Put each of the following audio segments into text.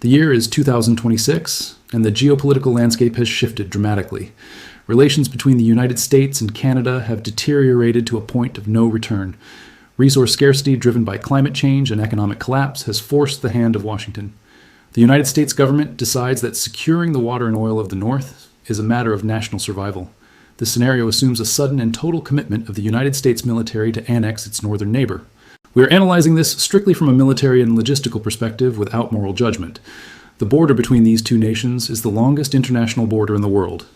The year is 2026, and the geopolitical landscape has shifted dramatically. Relations between the United States and Canada have deteriorated to a point of no return. Resource scarcity driven by climate change and economic collapse has forced the hand of Washington. The United States government decides that securing the water and oil of the North is a matter of national survival. This scenario assumes a sudden and total commitment of the United States military to annex its northern neighbor. We are analyzing this strictly from a military and logistical perspective without moral judgment. The border between these two nations is the longest international border in the world.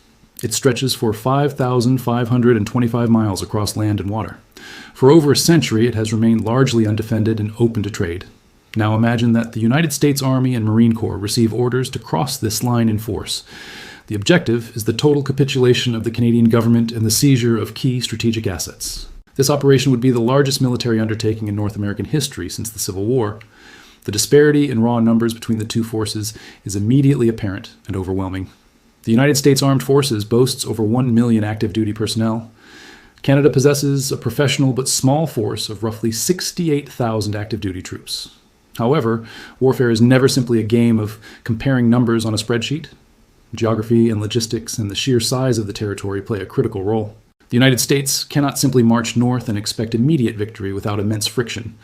It stretches for 5,525 miles across land and water. For over a century, it has remained largely undefended and open to trade. Now imagine that the United States Army and Marine Corps receive orders to cross this line in force. The objective is the total capitulation of the Canadian government and the seizure of key strategic assets. This operation would be the largest military undertaking in North American history since the Civil War. The disparity in raw numbers between the two forces is immediately apparent and overwhelming. The United States Armed Forces boasts over 1 million active duty personnel. Canada possesses a professional but small force of roughly 68,000 active duty troops. However, warfare is never simply a game of comparing numbers on a spreadsheet. Geography and logistics and the sheer size of the territory play a critical role. The United States cannot simply march north and expect immediate victory without immense friction.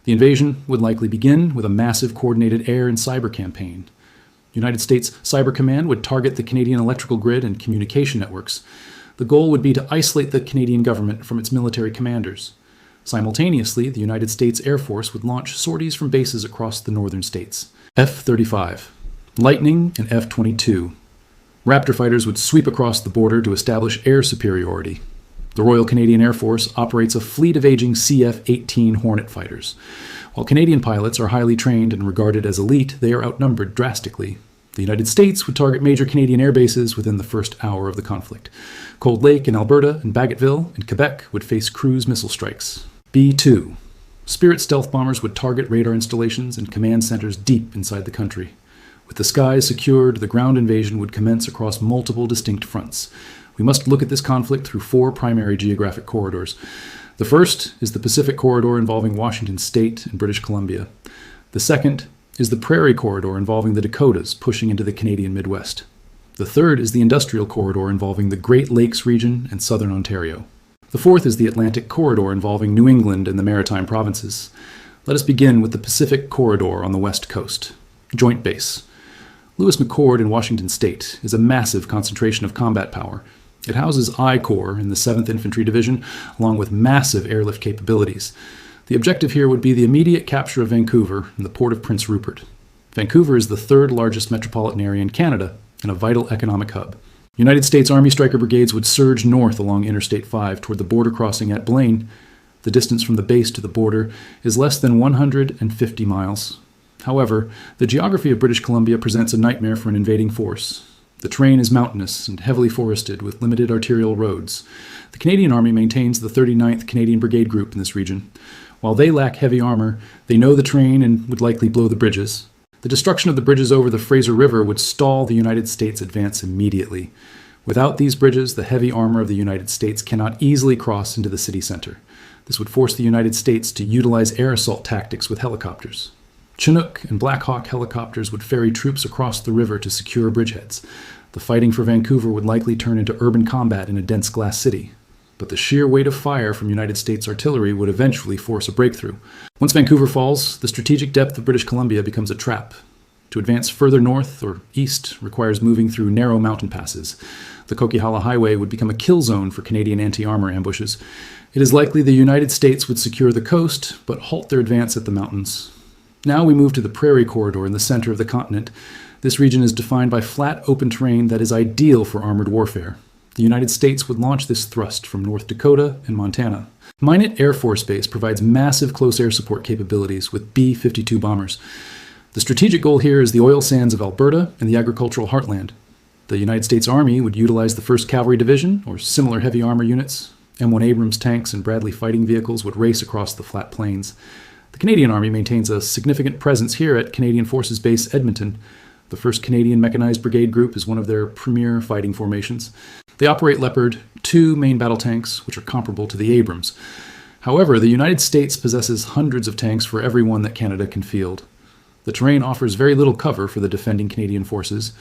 The invasion would likely begin with a massive coordinated air and cyber campaign. United States Cyber Command would target the Canadian electrical grid and communication networks. The goal would be to isolate the Canadian government from its military commanders. Simultaneously, the United States Air Force would launch sorties from bases across the northern states. F-35, Lightning, and F-22. Raptor fighters would sweep across the border to establish air superiority. The Royal Canadian Air Force operates a fleet of aging CF-18 Hornet fighters. While Canadian pilots are highly trained and regarded as elite, they are outnumbered drastically. The United States would target major Canadian air bases within the first hour of the conflict. Cold Lake in Alberta and Bagotville in Quebec would face cruise missile strikes. B-2. Spirit stealth bombers would target radar installations and command centers deep inside the country. With the skies secured, the ground invasion would commence across multiple distinct fronts. We must look at this conflict through 4 primary geographic corridors. The first is the Pacific Corridor involving Washington State and British Columbia. The second is the Prairie Corridor involving the Dakotas pushing into the Canadian Midwest. The third is the Industrial Corridor involving the Great Lakes region and southern Ontario. The fourth is the Atlantic Corridor involving New England and the Maritime provinces. Let us begin with the Pacific Corridor on the west coast. Joint Base. Lewis McChord in Washington State is a massive concentration of combat power. It houses I Corps in the 7th Infantry Division, along with massive airlift capabilities. The objective here would be the immediate capture of Vancouver and the port of Prince Rupert. Vancouver is the 3rd largest metropolitan area in Canada and a vital economic hub. United States Army Stryker brigades would surge north along Interstate 5 toward the border crossing at Blaine. The distance from the base to the border is less than 150 miles. However, the geography of British Columbia presents a nightmare for an invading force. The terrain is mountainous and heavily forested with limited arterial roads. The Canadian Army maintains the 39th Canadian Brigade Group in this region. While they lack heavy armor, they know the terrain and would likely blow the bridges. The destruction of the bridges over the Fraser River would stall the United States' advance immediately. Without these bridges, the heavy armor of the United States cannot easily cross into the city center. This would force the United States to utilize air assault tactics with helicopters. Chinook and Black Hawk helicopters would ferry troops across the river to secure bridgeheads. The fighting for Vancouver would likely turn into urban combat in a dense glass city. But the sheer weight of fire from United States artillery would eventually force a breakthrough. Once Vancouver falls, the strategic depth of British Columbia becomes a trap. To advance further north or east requires moving through narrow mountain passes. The Coquihalla Highway would become a kill zone for Canadian anti-armor ambushes. It is likely the United States would secure the coast, but halt their advance at the mountains. Now we move to the Prairie Corridor in the center of the continent. This region is defined by flat, open terrain that is ideal for armored warfare. The United States would launch this thrust from North Dakota and Montana. Minot Air Force Base provides massive close air support capabilities with B-52 bombers. The strategic goal here is the oil sands of Alberta and the agricultural heartland. The United States Army would utilize the 1st Cavalry Division or similar heavy armor units. M1 Abrams tanks and Bradley fighting vehicles would race across the flat plains. The Canadian Army maintains a significant presence here at Canadian Forces Base Edmonton. The 1st Canadian Mechanized Brigade Group is one of their premier fighting formations. They operate Leopard 2 main battle tanks, which are comparable to the Abrams. However, the United States possesses hundreds of tanks for every one that Canada can field. The terrain offers very little cover for the defending Canadian forces.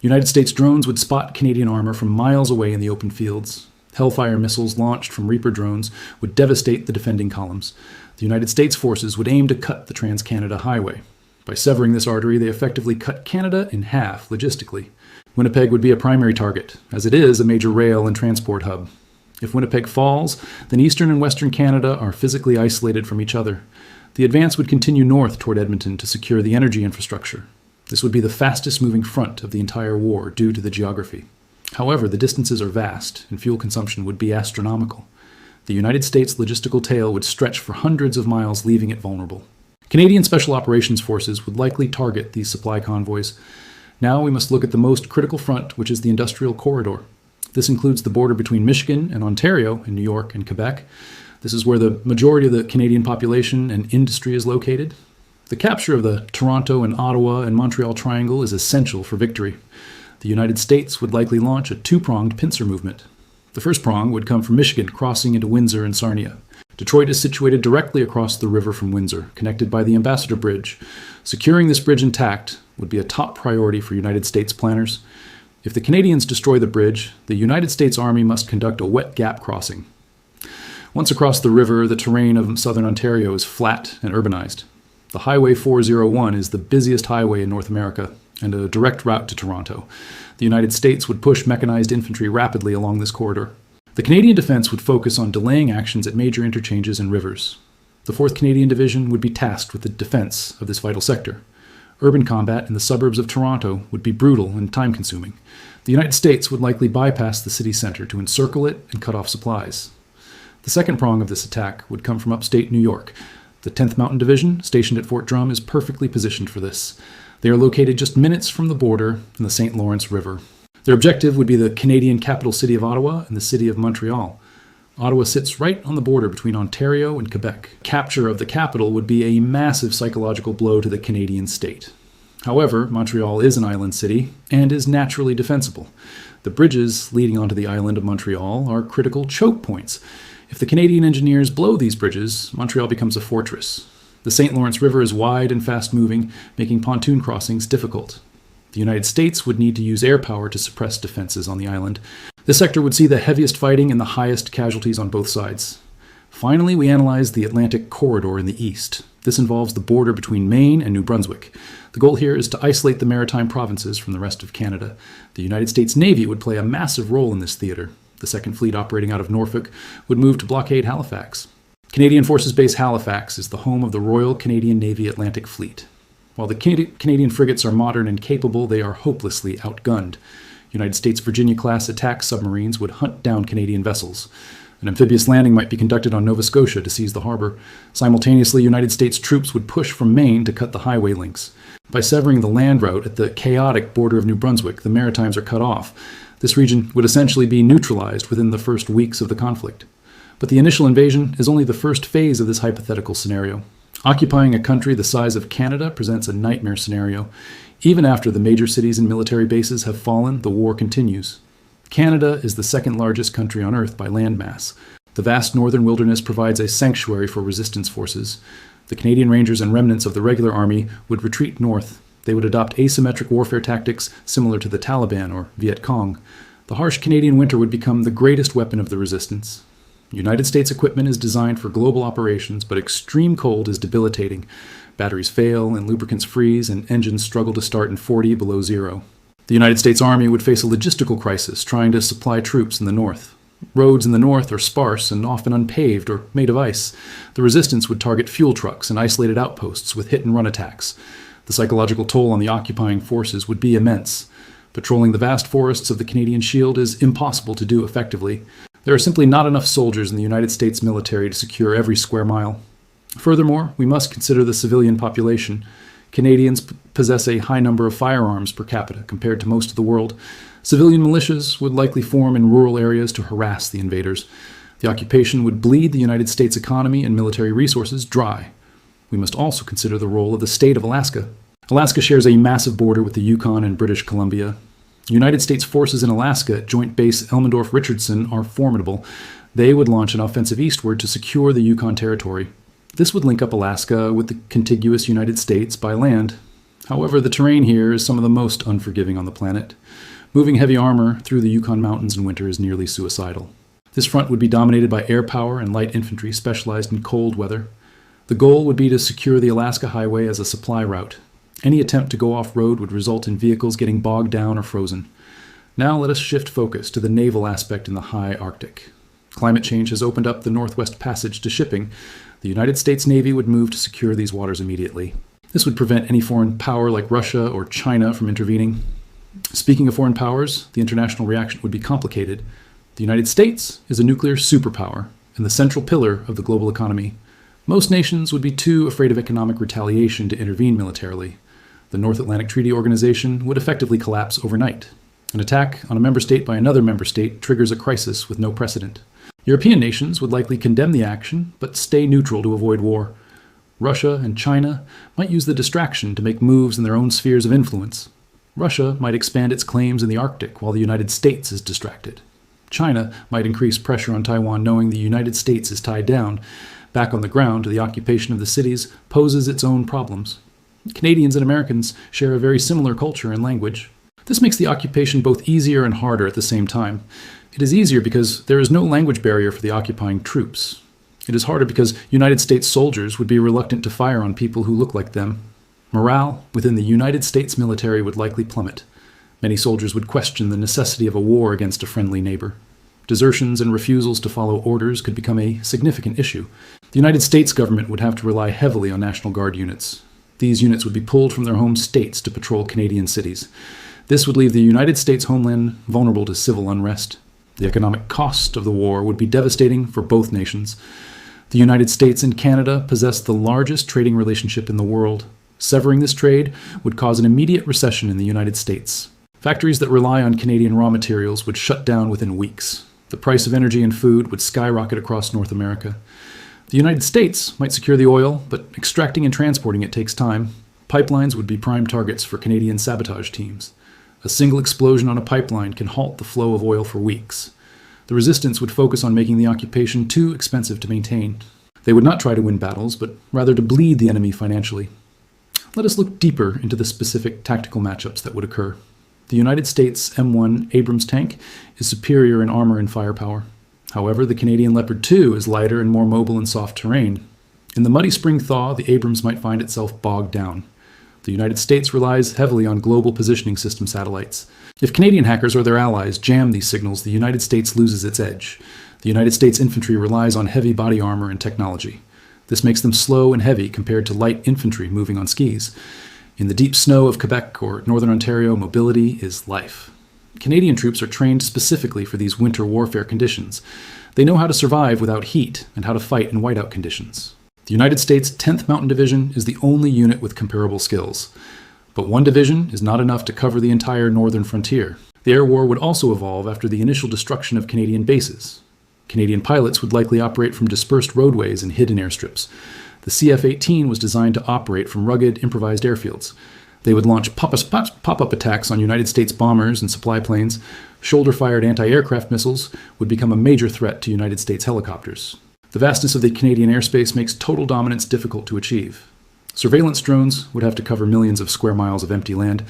United States drones would spot Canadian armor from miles away in the open fields. Hellfire missiles launched from Reaper drones would devastate the defending columns. The United States forces would aim to cut the Trans-Canada Highway. By severing this artery, they effectively cut Canada in half logistically. Winnipeg would be a primary target, as it is a major rail and transport hub. If Winnipeg falls, then eastern and western Canada are physically isolated from each other. The advance would continue north toward Edmonton to secure the energy infrastructure. This would be the fastest moving front of the entire war due to the geography. However, the distances are vast, and fuel consumption would be astronomical. The United States logistical tail would stretch for hundreds of miles, leaving it vulnerable. Canadian Special Operations Forces would likely target these supply convoys. Now we must look at the most critical front, which is the industrial corridor. This includes the border between Michigan and Ontario in New York and Quebec. This is where the majority of the Canadian population and industry is located. The capture of the Toronto and Ottawa and Montreal triangle is essential for victory. The United States would likely launch a two-pronged pincer movement. The first prong would come from Michigan, crossing into Windsor and Sarnia. Detroit is situated directly across the river from Windsor, connected by the Ambassador Bridge. Securing this bridge intact would be a top priority for United States planners. If the Canadians destroy the bridge, the United States Army must conduct a wet gap crossing. Once across the river, the terrain of southern Ontario is flat and urbanized. The Highway 401 is the busiest highway in North America and a direct route to Toronto. The United States would push mechanized infantry rapidly along this corridor. The Canadian defense would focus on delaying actions at major interchanges and rivers. The 4th Canadian Division would be tasked with the defense of this vital sector. Urban combat in the suburbs of Toronto would be brutal and time-consuming. The United States would likely bypass the city center to encircle it and cut off supplies. The second prong of this attack would come from upstate New York. The 10th Mountain Division, stationed at Fort Drum, is perfectly positioned for this. They are located just minutes from the border in the St. Lawrence River. Their objective would be the Canadian capital city of Ottawa and the city of Montreal. Ottawa sits right on the border between Ontario and Quebec. Capture of the capital would be a massive psychological blow to the Canadian state. However, Montreal is an island city and is naturally defensible. The bridges leading onto the island of Montreal are critical choke points. If the Canadian engineers blow these bridges, Montreal becomes a fortress. The St. Lawrence River is wide and fast-moving, making pontoon crossings difficult. The United States would need to use air power to suppress defenses on the island. This sector would see the heaviest fighting and the highest casualties on both sides. Finally, we analyze the Atlantic corridor in the east. This involves the border between Maine and New Brunswick. The goal here is to isolate the maritime provinces from the rest of Canada. The United States Navy would play a massive role in this theater. The Second Fleet, operating out of Norfolk, would move to blockade Halifax. Canadian Forces Base Halifax is the home of the Royal Canadian Navy Atlantic Fleet. While the Canadian frigates are modern and capable, they are hopelessly outgunned. United States Virginia-class attack submarines would hunt down Canadian vessels. An amphibious landing might be conducted on Nova Scotia to seize the harbor. Simultaneously, United States troops would push from Maine to cut the highway links. By severing the land route at the chaotic border of New Brunswick, the Maritimes are cut off. This region would essentially be neutralized within the first weeks of the conflict. But the initial invasion is only the first phase of this hypothetical scenario. Occupying a country the size of Canada presents a nightmare scenario. Even after the major cities and military bases have fallen, the war continues. Canada is the second largest country on Earth by landmass. The vast northern wilderness provides a sanctuary for resistance forces. The Canadian Rangers and remnants of the regular army would retreat north. They would adopt asymmetric warfare tactics similar to the Taliban or Viet Cong. The harsh Canadian winter would become the greatest weapon of the resistance. United States equipment is designed for global operations, but extreme cold is debilitating. Batteries fail and lubricants freeze, and engines struggle to start in 40 below zero. The United States Army would face a logistical crisis trying to supply troops in the north. Roads in the north are sparse and often unpaved or made of ice. The resistance would target fuel trucks and isolated outposts with hit-and-run attacks. The psychological toll on the occupying forces would be immense. Patrolling the vast forests of the Canadian Shield is impossible to do effectively. There are simply not enough soldiers in the United States military to secure every square mile. Furthermore, we must consider the civilian population. Canadians possess a high number of firearms per capita compared to most of the world. Civilian militias would likely form in rural areas to harass the invaders. The occupation would bleed the United States economy and military resources dry. We must also consider the role of the state of Alaska. Alaska shares a massive border with the Yukon and British Columbia. United States forces in Alaska at Joint Base Elmendorf-Richardson are formidable. They would launch an offensive eastward to secure the Yukon Territory. This would link up Alaska with the contiguous United States by land. However, the terrain here is some of the most unforgiving on the planet. Moving heavy armor through the Yukon Mountains in winter is nearly suicidal. This front would be dominated by air power and light infantry specialized in cold weather. The goal would be to secure the Alaska Highway as a supply route. Any attempt to go off-road would result in vehicles getting bogged down or frozen. Now let us shift focus to the naval aspect in the high Arctic. Climate change has opened up the Northwest Passage to shipping. The United States Navy would move to secure these waters immediately. This would prevent any foreign power like Russia or China from intervening. Speaking of foreign powers, the international reaction would be complicated. The United States is a nuclear superpower and the central pillar of the global economy. Most nations would be too afraid of economic retaliation to intervene militarily. The North Atlantic Treaty Organization would effectively collapse overnight. An attack on a member state by another member state triggers a crisis with no precedent. European nations would likely condemn the action, but stay neutral to avoid war. Russia and China might use the distraction to make moves in their own spheres of influence. Russia might expand its claims in the Arctic while the United States is distracted. China might increase pressure on Taiwan knowing the United States is tied down. Back on the ground, the occupation of the cities poses its own problems. Canadians and Americans share a very similar culture and language. This makes the occupation both easier and harder at the same time. It is easier because there is no language barrier for the occupying troops. It is harder because United States soldiers would be reluctant to fire on people who look like them. Morale within the United States military would likely plummet. Many soldiers would question the necessity of a war against a friendly neighbor. Desertions and refusals to follow orders could become a significant issue. The United States government would have to rely heavily on National Guard units. These units would be pulled from their home states to patrol Canadian cities. This would leave the United States homeland vulnerable to civil unrest. The economic cost of the war would be devastating for both nations. The United States and Canada possess the largest trading relationship in the world. Severing this trade would cause an immediate recession in the United States. Factories that rely on Canadian raw materials would shut down within weeks. The price of energy and food would skyrocket across North America. The United States might secure the oil, but extracting and transporting it takes time. Pipelines would be prime targets for Canadian sabotage teams. A single explosion on a pipeline can halt the flow of oil for weeks. The resistance would focus on making the occupation too expensive to maintain. They would not try to win battles, but rather to bleed the enemy financially. Let us look deeper into the specific tactical matchups that would occur. The United States M1 Abrams tank is superior in armor and firepower. However, the Canadian Leopard II is lighter and more mobile in soft terrain. In the muddy spring thaw, the Abrams might find itself bogged down. The United States relies heavily on global positioning system satellites. If Canadian hackers or their allies jam these signals, the United States loses its edge. The United States infantry relies on heavy body armor and technology. This makes them slow and heavy compared to light infantry moving on skis. In the deep snow of Quebec or Northern Ontario, mobility is life. Canadian troops are trained specifically for these winter warfare conditions. They know how to survive without heat and how to fight in whiteout conditions. The United States 10th Mountain Division is the only unit with comparable skills. But one division is not enough to cover the entire northern frontier. The air war would also evolve after the initial destruction of Canadian bases. Canadian pilots would likely operate from dispersed roadways and hidden airstrips. The CF-18 was designed to operate from rugged, improvised airfields. They would launch pop-up attacks on United States bombers and supply planes. Shoulder-fired anti-aircraft missiles would become a major threat to United States helicopters. The vastness of the Canadian airspace makes total dominance difficult to achieve. Surveillance drones would have to cover millions of square miles of empty land.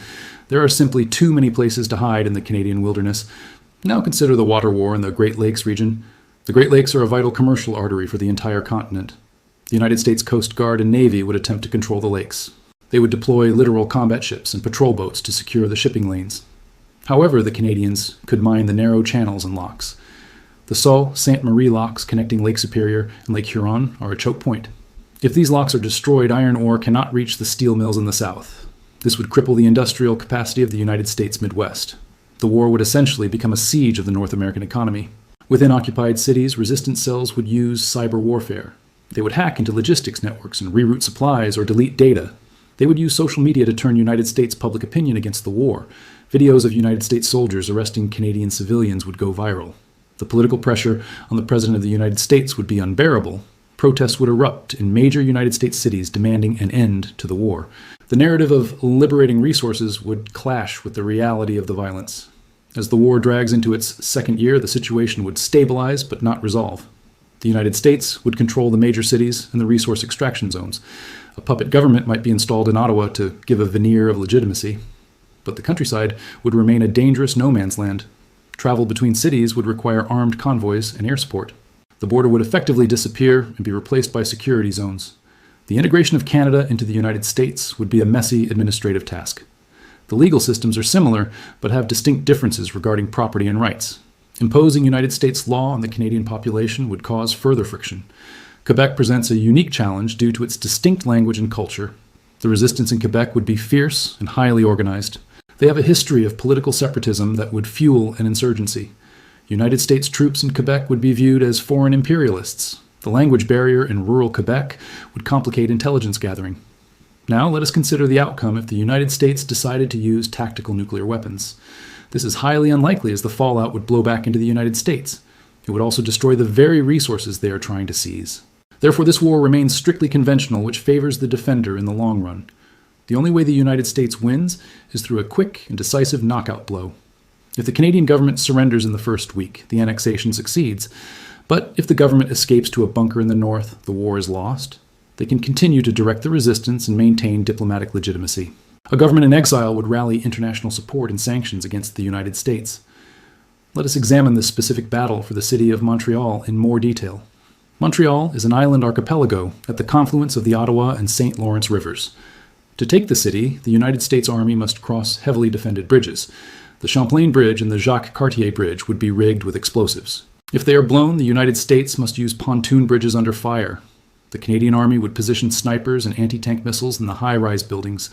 There are simply too many places to hide in the Canadian wilderness. Now consider the water war in the Great Lakes region. The Great Lakes are a vital commercial artery for the entire continent. The United States Coast Guard and Navy would attempt to control the lakes. They would deploy literal combat ships and patrol boats to secure the shipping lanes. However, the Canadians could mine the narrow channels and locks. The Sault Ste. Marie locks connecting Lake Superior and Lake Huron are a choke point. If these locks are destroyed, iron ore cannot reach the steel mills in the south. This would cripple the industrial capacity of the United States Midwest. The war would essentially become a siege of the North American economy. Within occupied cities, resistance cells would use cyber warfare. They would hack into logistics networks and reroute supplies or delete data. They would use social media to turn United States public opinion against the war. Videos of United States soldiers arresting Canadian civilians would go viral. The political pressure on the President of the United States would be unbearable. Protests would erupt in major United States cities demanding an end to the war. The narrative of liberating resources would clash with the reality of the violence. As the war drags into its second year, the situation would stabilize but not resolve. The United States would control the major cities and the resource extraction zones. A puppet government might be installed in Ottawa to give a veneer of legitimacy, but the countryside would remain a dangerous no man's land. Travel between cities would require armed convoys and air support. The border would effectively disappear and be replaced by security zones. The integration of Canada into the United States would be a messy administrative task. The legal systems are similar, but have distinct differences regarding property and rights. Imposing United States law on the Canadian population would cause further friction. Quebec presents a unique challenge due to its distinct language and culture. The resistance in Quebec would be fierce and highly organized. They have a history of political separatism that would fuel an insurgency. United States troops in Quebec would be viewed as foreign imperialists. The language barrier in rural Quebec would complicate intelligence gathering. Now let us consider the outcome if the United States decided to use tactical nuclear weapons. This is highly unlikely, as the fallout would blow back into the United States. It would also destroy the very resources they are trying to seize. Therefore, this war remains strictly conventional, which favors the defender in the long run. The only way the United States wins is through a quick and decisive knockout blow. If the Canadian government surrenders in the first week, the annexation succeeds. But if the government escapes to a bunker in the north, the war is lost. They can continue to direct the resistance and maintain diplomatic legitimacy. A government in exile would rally international support and sanctions against the United States. Let us examine this specific battle for the city of Montreal in more detail. Montreal is an island archipelago at the confluence of the Ottawa and St. Lawrence rivers. To take the city, the United States Army must cross heavily defended bridges. The Champlain Bridge and the Jacques Cartier Bridge would be rigged with explosives. If they are blown, the United States must use pontoon bridges under fire. The Canadian Army would position snipers and anti-tank missiles in the high-rise buildings.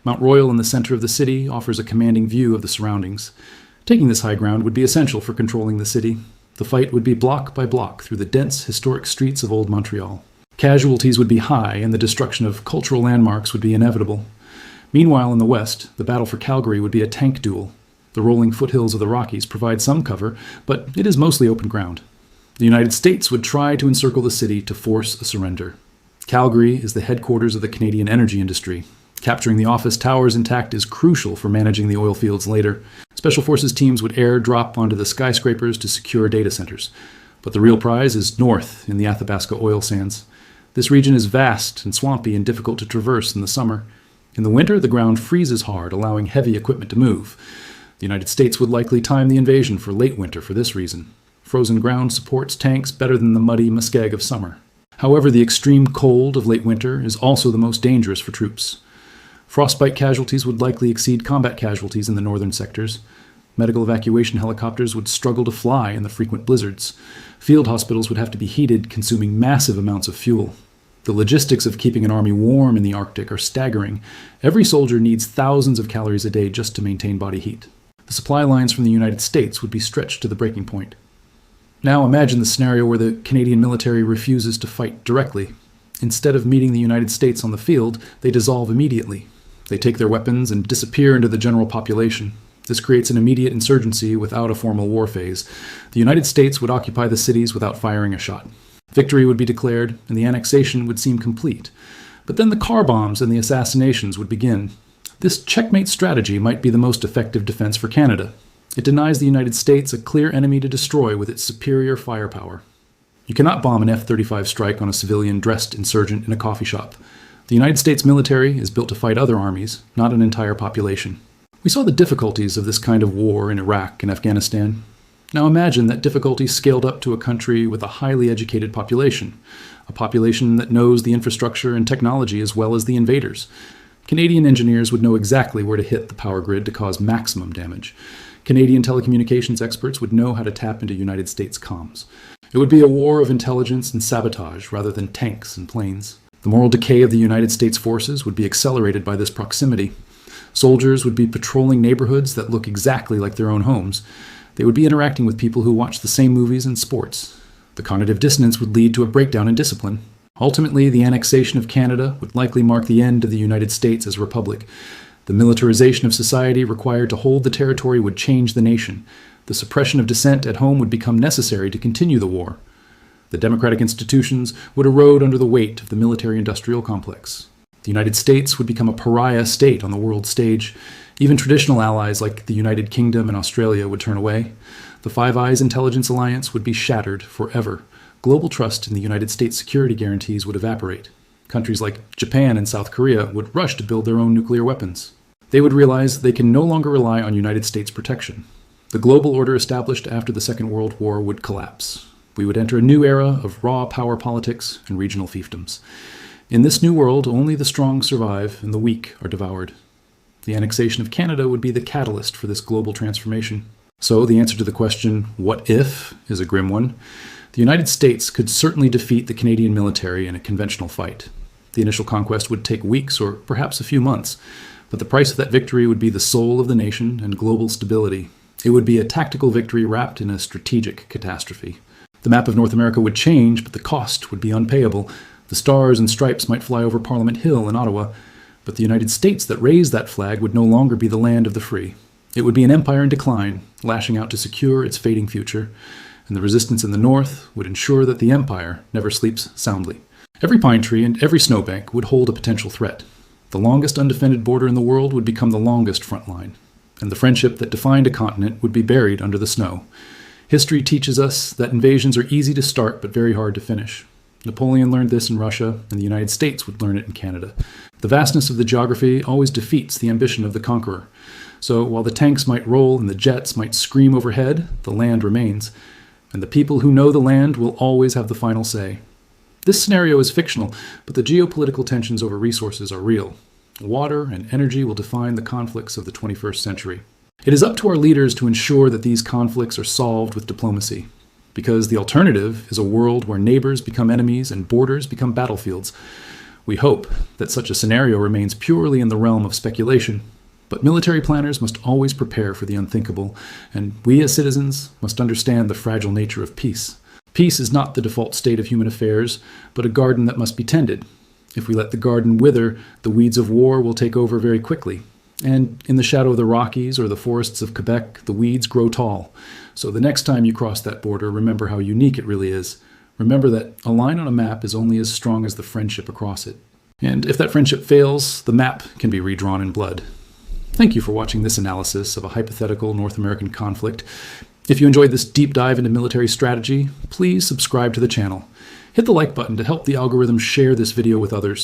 Mount Royal in the center of the city offers a commanding view of the surroundings. Taking this high ground would be essential for controlling the city. The fight would be block by block through the dense, historic streets of Old Montreal. Casualties would be high, and the destruction of cultural landmarks would be inevitable. Meanwhile, in the west, the battle for Calgary would be a tank duel. The rolling foothills of the Rockies provide some cover, but it is mostly open ground. The United States would try to encircle the city to force a surrender. Calgary is the headquarters of the Canadian energy industry. Capturing the office towers intact is crucial for managing the oil fields later. Special Forces teams would airdrop onto the skyscrapers to secure data centers. But the real prize is north in the Athabasca oil sands. This region is vast and swampy and difficult to traverse in the summer. In the winter, the ground freezes hard, allowing heavy equipment to move. The United States would likely time the invasion for late winter for this reason. Frozen ground supports tanks better than the muddy muskeg of summer. However, the extreme cold of late winter is also the most dangerous for troops. Frostbite casualties would likely exceed combat casualties in the northern sectors. Medical evacuation helicopters would struggle to fly in the frequent blizzards. Field hospitals would have to be heated, consuming massive amounts of fuel. The logistics of keeping an army warm in the Arctic are staggering. Every soldier needs thousands of calories a day just to maintain body heat. The supply lines from the United States would be stretched to the breaking point. Now imagine the scenario where the Canadian military refuses to fight directly. Instead of meeting the United States on the field, they dissolve immediately. They take their weapons and disappear into the general population. This creates an immediate insurgency without a formal war phase. The United States would occupy the cities without firing a shot. Victory would be declared, and the annexation would seem complete. But then the car bombs and the assassinations would begin. This checkmate strategy might be the most effective defense for Canada. It denies the United States a clear enemy to destroy with its superior firepower. You cannot bomb an F-35 strike on a civilian dressed insurgent in a coffee shop. The United States military is built to fight other armies, not an entire population. We saw the difficulties of this kind of war in Iraq and Afghanistan. Now imagine that difficulty scaled up to a country with a highly educated population, a population that knows the infrastructure and technology as well as the invaders. Canadian engineers would know exactly where to hit the power grid to cause maximum damage. Canadian telecommunications experts would know how to tap into United States comms. It would be a war of intelligence and sabotage rather than tanks and planes. The moral decay of the United States forces would be accelerated by this proximity. Soldiers would be patrolling neighborhoods that look exactly like their own homes. They would be interacting with people who watch the same movies and sports. The cognitive dissonance would lead to a breakdown in discipline. Ultimately, the annexation of Canada would likely mark the end of the United States as a republic. The militarization of society required to hold the territory would change the nation. The suppression of dissent at home would become necessary to continue the war. The democratic institutions would erode under the weight of the military-industrial complex. The United States would become a pariah state on the world stage. Even traditional allies like the United Kingdom and Australia would turn away. The Five Eyes intelligence alliance would be shattered forever. global trust in the United States security guarantees would evaporate. Countries like Japan and South Korea would rush to build their own nuclear weapons. They would realize they can no longer rely on United States protection. The global order established after the Second World War would collapse. We would enter a new era of raw power politics and regional fiefdoms. In this new world, only the strong survive and the weak are devoured. The annexation of Canada would be the catalyst for this global transformation. So the answer to the question, what if, is a grim one. The United States could certainly defeat the Canadian military in a conventional fight. The initial conquest would take weeks or perhaps a few months, but the price of that victory would be the soul of the nation and global stability. It would be a tactical victory wrapped in a strategic catastrophe. The map of North America would change, but the cost would be unpayable. The stars and stripes might fly over Parliament Hill in Ottawa, but the United States that raised that flag would no longer be the land of the free. It would be an empire in decline, lashing out to secure its fading future, and the resistance in the north would ensure that the empire never sleeps soundly. Every pine tree and every snowbank would hold a potential threat. The longest undefended border in the world would become the longest front line, and the friendship that defined a continent would be buried under the snow. History teaches us that invasions are easy to start but very hard to finish. Napoleon learned this in Russia, and the United States would learn it in Canada. The vastness of the geography always defeats the ambition of the conqueror. So while the tanks might roll and the jets might scream overhead, the land remains, and the people who know the land will always have the final say. This scenario is fictional, but the geopolitical tensions over resources are real. Water and energy will define the conflicts of the 21st century. It is up to our leaders to ensure that these conflicts are solved with diplomacy, because the alternative is a world where neighbors become enemies and borders become battlefields. We hope that such a scenario remains purely in the realm of speculation, but military planners must always prepare for the unthinkable, and we as citizens must understand the fragile nature of peace. Peace is not the default state of human affairs, but a garden that must be tended. If we let the garden wither, the weeds of war will take over very quickly. And in the shadow of the Rockies or the forests of Quebec, the weeds grow tall. So the next time you cross that border, remember how unique it really is. Remember that a line on a map is only as strong as the friendship across it. And if that friendship fails, the map can be redrawn in blood. Thank you for watching this analysis of a hypothetical North American conflict. If you enjoyed this deep dive into military strategy, please subscribe to the channel. Hit the like button to help the algorithm share this video with others.